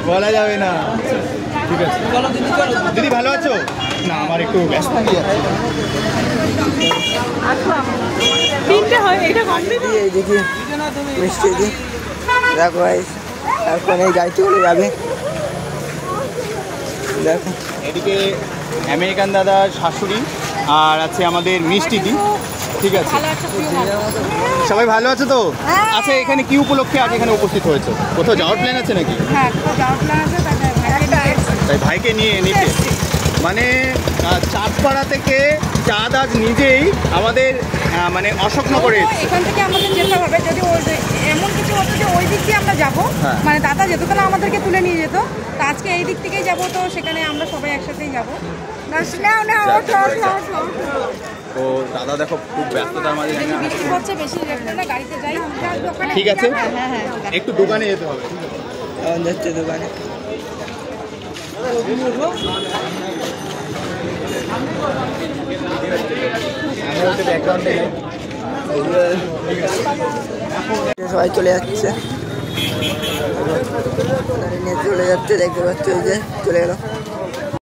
বলা যাবে না। ঠিক আছে দিদি, ভালো আছো? না, আমার একটু ব্যস্ত হয়ে যাচ্ছে। এইদিকে মিষ্টি দি দেখো এখন এই গাড়িতে করে যাবে। দেখো এদিকে আমেরিকান দাদার শাশুড়ি আর আছে আমাদের মিষ্টি দি। ঠিক আছে, সবাই ভালো আছে তো? আচ্ছা, এখানে কি উপলক্ষে আজ এখানে উপস্থিত হয়েছে? কোথাও যাওয়ার প্ল্যান আছে নাকি? তাই ভাইকে নিয়ে নিতে মানে চাঁদপাড়া থেকে চাঁদ আজ নিজেই আমাদের মানে অশোকনগরে এখান থেকে আমাদের যেতে হবে। যদি এমন কিছু হচ্ছে যে ওই দিক দিয়ে আমরা যাবো, মানে দাদা যেত না আমাদেরকে তুলে নিয়ে যেত, তো আজকে এই দিক থেকেই যাবো, তো সেখানে আমরা সবাই একসাথেই যাবো। তো দাদা দেখো খুব ব্যস্ততার মাঝে বৃষ্টি হচ্ছে, বেশি না গাড়িতে যাই। ঠিক আছে, একটু দোকানে যেতে হবে। যাচ্ছে দোকানে। সবাই চলে যাচ্ছে, চলে যাচ্ছে, দেখতে পাচ্ছি ওই যে চলে গেল।